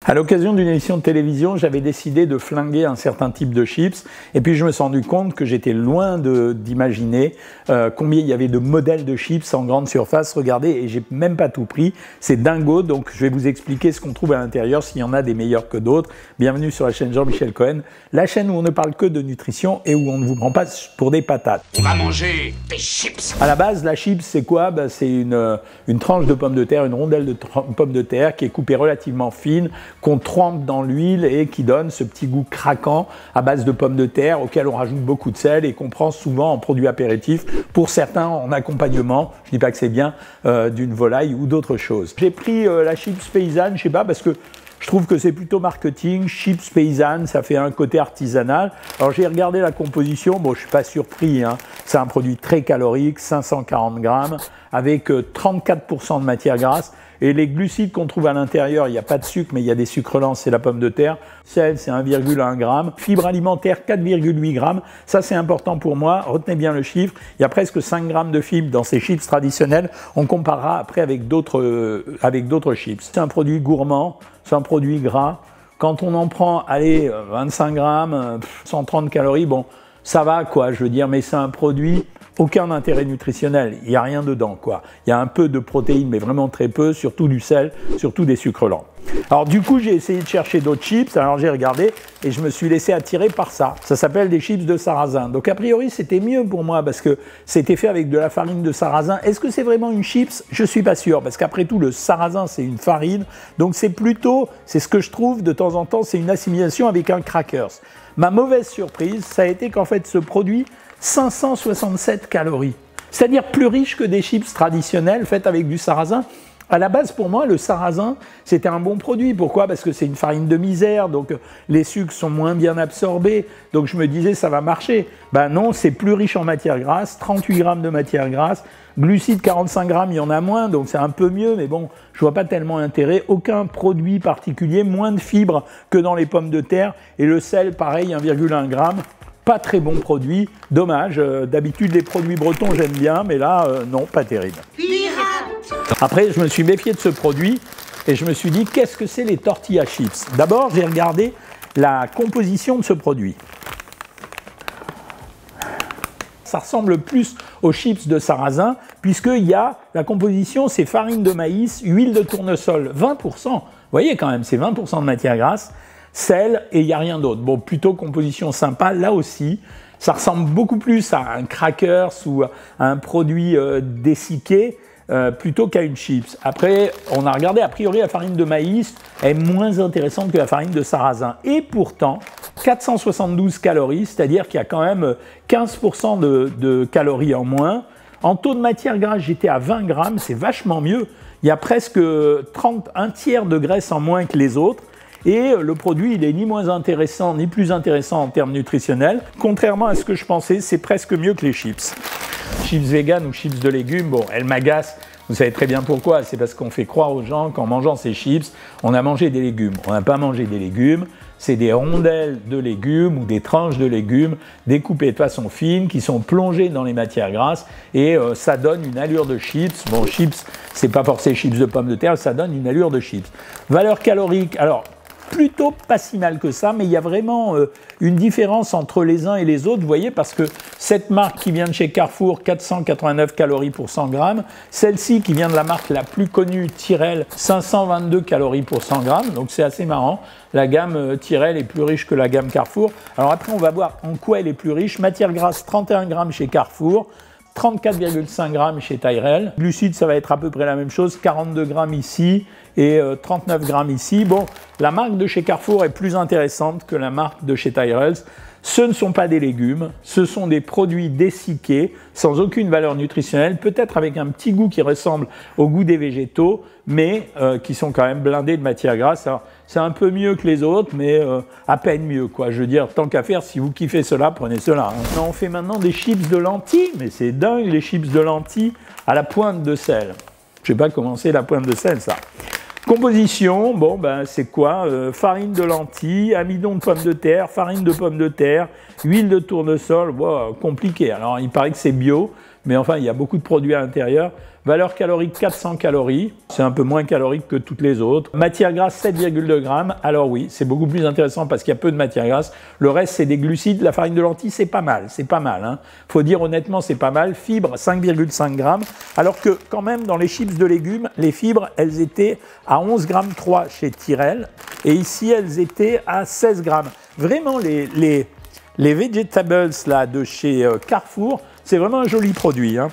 À l'occasion d'une émission de télévision, j'avais décidé de flinguer un certain type de chips et puis je me suis rendu compte que j'étais loin d'imaginer combien il y avait de modèles de chips en grande surface. Regardez, et j'ai même pas tout pris, c'est dingo, donc je vais vous expliquer ce qu'on trouve à l'intérieur, s'il y en a des meilleurs que d'autres. Bienvenue sur la chaîne Jean-Michel Cohen, la chaîne où on ne parle que de nutrition et où on ne vous prend pas pour des patates. On va manger des chips. À la base, la chips, c'est quoi? C'est une tranche de pomme de terre, une rondelle de pomme de terre qui est coupée relativement fine, qu'on trempe dans l'huile et qui donne ce petit goût craquant à base de pommes de terre auquel on rajoute beaucoup de sel et qu'on prend souvent en produit apéritif, pour certains en accompagnement, je dis pas que c'est bien, d'une volaille ou d'autre chose. J'ai pris la chips paysanne, je sais pas, parce que je trouve que c'est plutôt marketing, chips paysanne, ça fait un côté artisanal. Alors j'ai regardé la composition, bon je suis pas surpris, hein. C'est un produit très calorique, 540 grammes, avec 34% de matière grasse. Et les glucides qu'on trouve à l'intérieur, il n'y a pas de sucre, mais il y a des sucres lents, c'est la pomme de terre. Sel, c'est 1,1 g. Fibres alimentaires, 4,8 g. Ça, c'est important pour moi. Retenez bien le chiffre. Il y a presque 5 grammes de fibres dans ces chips traditionnels. On comparera après avec d'autres chips. C'est un produit gourmand, c'est un produit gras. Quand on en prend, allez, 25 grammes, 130 calories, bon, ça va, quoi, je veux dire, mais c'est un produit, aucun intérêt nutritionnel, il n'y a rien dedans, quoi. Il y a un peu de protéines, mais vraiment très peu, surtout du sel, surtout des sucres lents. Alors du coup, j'ai essayé de chercher d'autres chips, alors j'ai regardé et je me suis laissé attirer par ça. Ça s'appelle des chips de sarrasin. Donc a priori, c'était mieux pour moi parce que c'était fait avec de la farine de sarrasin. Est-ce que c'est vraiment une chips? Je suis pas sûr, parce qu'après tout, le sarrasin, c'est une farine. Donc c'est plutôt, c'est ce que je trouve de temps en temps, c'est une assimilation avec un crackers. Ma mauvaise surprise, ça a été qu'en fait, ce produit, 567 calories. C'est-à-dire plus riche que des chips traditionnelles faites avec du sarrasin. À la base, pour moi, le sarrasin, c'était un bon produit. Pourquoi? Parce que c'est une farine de misère, donc les sucres sont moins bien absorbés. Donc je me disais, ça va marcher. Ben non, c'est plus riche en matière grasse, 38 grammes de matière grasse. Glucides, 45 grammes, il y en a moins, donc c'est un peu mieux, mais bon, je vois pas tellement intérêt. Aucun produit particulier, moins de fibres que dans les pommes de terre. Et le sel, pareil, 1,1 g. Pas très bon produit, dommage. D'habitude, les produits bretons, j'aime bien, mais là, non, pas terrible. Après, je me suis méfié de ce produit et je me suis dit, qu'est-ce que c'est les tortillas chips? D'abord, j'ai regardé la composition de ce produit. Ça ressemble plus aux chips de sarrasin, puisqu'il y a la composition, c'est farine de maïs, huile de tournesol, 20%. Vous voyez quand même, c'est 20% de matière grasse, sel et il n'y a rien d'autre. Bon, plutôt composition sympa, là aussi. Ça ressemble beaucoup plus à un crackers ou à un produit dessicqué, plutôt qu'à une chips. Après, on a regardé, a priori, la farine de maïs est moins intéressante que la farine de sarrasin. Et pourtant, 472 calories, c'est-à-dire qu'il y a quand même 15% de calories en moins. En taux de matière grasse, j'étais à 20 grammes, c'est vachement mieux. Il y a presque un tiers de graisse en moins que les autres. Et le produit, il est ni moins intéressant, ni plus intéressant en termes nutritionnels. Contrairement à ce que je pensais, c'est presque mieux que les chips. Chips vegan ou chips de légumes, bon, elles m'agacent. Vous savez très bien pourquoi. C'est parce qu'on fait croire aux gens qu'en mangeant ces chips, on a mangé des légumes. On n'a pas mangé des légumes. C'est des rondelles de légumes ou des tranches de légumes découpées de façon fine qui sont plongées dans les matières grasses et ça donne une allure de chips. Bon, chips, c'est pas forcément chips de pommes de terre, ça donne une allure de chips. Valeur calorique, alors plutôt pas si mal que ça, mais il y a vraiment une différence entre les uns et les autres, vous voyez, parce que cette marque qui vient de chez Carrefour, 489 calories pour 100 grammes, celle-ci qui vient de la marque la plus connue, Tyrrell, 522 calories pour 100 grammes, donc c'est assez marrant. La gamme Tyrrell est plus riche que la gamme Carrefour. Alors après, on va voir en quoi elle est plus riche. Matière grasse, 31 grammes chez Carrefour, 34,5 grammes chez Tyrrell. Glucides, ça va être à peu près la même chose, 42 grammes ici et 39 grammes ici. Bon, la marque de chez Carrefour est plus intéressante que la marque de chez Tyrrell. Ce ne sont pas des légumes, ce sont des produits dessicqués, sans aucune valeur nutritionnelle, peut-être avec un petit goût qui ressemble au goût des végétaux, mais qui sont quand même blindés de matière grasse. Alors, c'est un peu mieux que les autres, mais à peine mieux, quoi. Je veux dire, tant qu'à faire, si vous kiffez cela, prenez cela. Hein. On fait maintenant des chips de lentilles, mais c'est dingue, les chips de lentilles à la pointe de sel. Je sais pas comment c'est la pointe de sel, ça. Composition, bon ben c'est quoi? Farine de lentilles, amidon de pommes de terre, farine de pommes de terre, huile de tournesol, wow, compliqué. Alors il paraît que c'est bio, mais enfin, il y a beaucoup de produits à l'intérieur. Valeur calorique 400 calories, c'est un peu moins calorique que toutes les autres. Matière grasse 7,2 grammes, alors oui, c'est beaucoup plus intéressant parce qu'il y a peu de matière grasse. Le reste, c'est des glucides, la farine de lentilles, c'est pas mal, hein. Faut dire honnêtement, c'est pas mal. Fibres 5,5 grammes, alors que quand même, dans les chips de légumes, les fibres, elles étaient à 11,3 grammes chez Tyrrell, et ici, elles étaient à 16 grammes. Vraiment, les vegetables là, de chez Carrefour, c'est vraiment un joli produit, hein.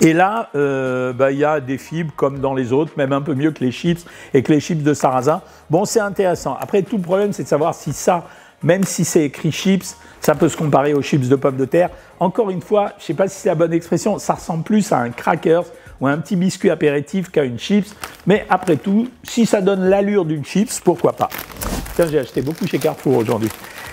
Et là, il y a des fibres comme dans les autres, même un peu mieux que les chips et que les chips de sarrasin. Bon, c'est intéressant. Après, tout le problème, c'est de savoir si ça, même si c'est écrit chips, ça peut se comparer aux chips de pommes de terre. Encore une fois, je ne sais pas si c'est la bonne expression, ça ressemble plus à un crackers ou à un petit biscuit apéritif qu'à une chips. Mais après tout, si ça donne l'allure d'une chips, pourquoi pas. Tiens, j'ai acheté beaucoup chez Carrefour aujourd'hui.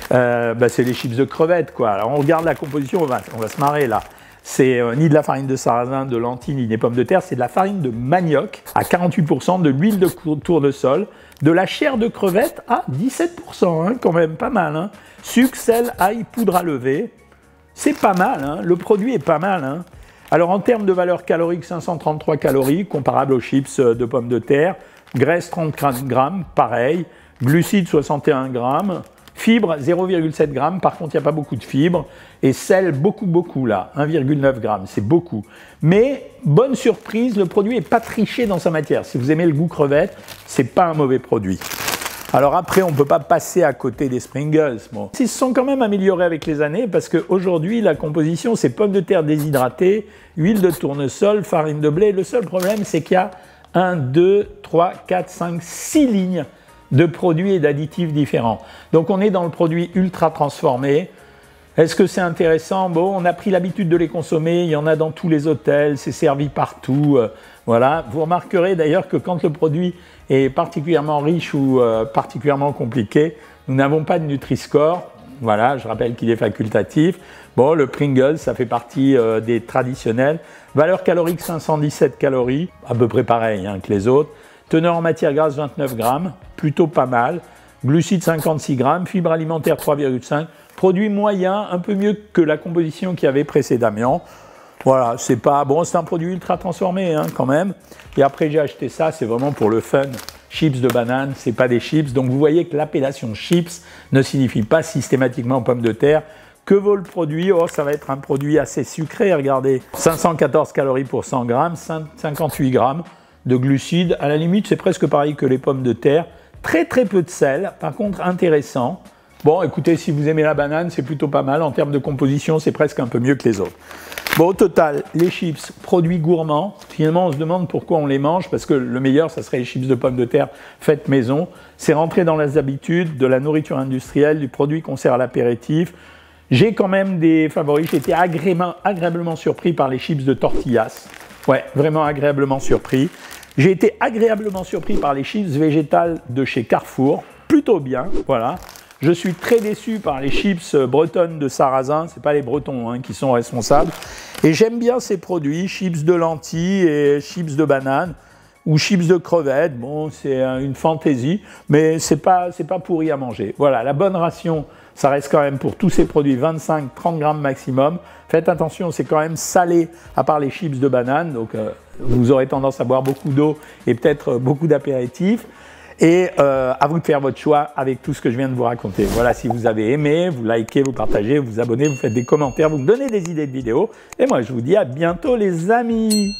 C'est les chips de crevettes, quoi. Alors, on regarde la composition, on va se marrer là. C'est ni de la farine de sarrasin, de lentilles, ni des pommes de terre, c'est de la farine de manioc à 48%, de l'huile de tournesol, de la chair de crevette à 17%, hein, quand même pas mal, hein. Sucre, sel, ail, poudre à lever, c'est pas mal, hein. Le produit est pas mal, hein. Alors en termes de valeur calorique, 533 calories, comparable aux chips de pommes de terre, graisse 30 grammes, pareil, glucides 61 grammes, fibres 0,7 g, par contre il n'y a pas beaucoup de fibres, et sel beaucoup là, 1,9 g, c'est beaucoup. Mais bonne surprise, le produit n'est pas triché dans sa matière. Si vous aimez le goût crevette, c'est pas un mauvais produit. Alors après, on ne peut pas passer à côté des Pringles. Bon. Ils se sont quand même améliorés avec les années parce qu'aujourd'hui, la composition, c'est pommes de terre déshydratées, huile de tournesol, farine de blé. Le seul problème, c'est qu'il y a 1, 2, 3, 4, 5, 6 lignes de produits et d'additifs différents. Donc on est dans le produit ultra transformé. Est-ce que c'est intéressant? Bon, on a pris l'habitude de les consommer, il y en a dans tous les hôtels, c'est servi partout. Voilà. Vous remarquerez d'ailleurs que quand le produit est particulièrement riche ou particulièrement compliqué, nous n'avons pas de Nutri-Score. Voilà, je rappelle qu'il est facultatif. Bon, le Pringles, ça fait partie des traditionnels. Valeur calorique 517 calories, à peu près pareil hein, que les autres. Teneur en matière grasse 29 grammes, plutôt pas mal. Glucides 56 grammes, fibres alimentaires 3,5. Produit moyen, un peu mieux que la composition qu'il y avait précédemment. Voilà, c'est pas bon, c'est un produit ultra transformé hein, quand même. Et après j'ai acheté ça, c'est vraiment pour le fun. Chips de banane, c'est pas des chips. Donc vous voyez que l'appellation chips ne signifie pas systématiquement pommes de terre. Que vaut le produit? Oh, ça va être un produit assez sucré, regardez. 514 calories pour 100 grammes, 58 grammes de glucides. À la limite, c'est presque pareil que les pommes de terre. Très peu de sel, par contre intéressant. Bon, écoutez, si vous aimez la banane, c'est plutôt pas mal. En termes de composition, c'est presque un peu mieux que les autres. Bon, au total, les chips, produits gourmands. Finalement, on se demande pourquoi on les mange, parce que le meilleur, ça serait les chips de pommes de terre faites maison. C'est rentré dans les habitudes de la nourriture industrielle, du produit qu'on sert à l'apéritif. J'ai quand même des favoris. J'ai été agréablement surpris par les chips de tortillas. Ouais, vraiment agréablement surpris. J'ai été agréablement surpris par les chips végétales de chez Carrefour. Plutôt bien, voilà. Je suis très déçu par les chips bretonnes de sarrasin. Ce n'est pas les Bretons hein, qui sont responsables. Et j'aime bien ces produits, chips de lentilles et chips de banane ou chips de crevettes. Bon, c'est une fantaisie, mais c'est pas pourri à manger. Voilà, la bonne ration, ça reste quand même pour tous ces produits 25-30 grammes maximum. Faites attention, c'est quand même salé à part les chips de banane. Donc, vous aurez tendance à boire beaucoup d'eau et peut-être beaucoup d'apéritifs. Et à vous de faire votre choix avec tout ce que je viens de vous raconter. Voilà, si vous avez aimé, vous likez, vous partagez, vous abonnez, vous faites des commentaires, vous me donnez des idées de vidéos. Et moi, je vous dis à bientôt les amis.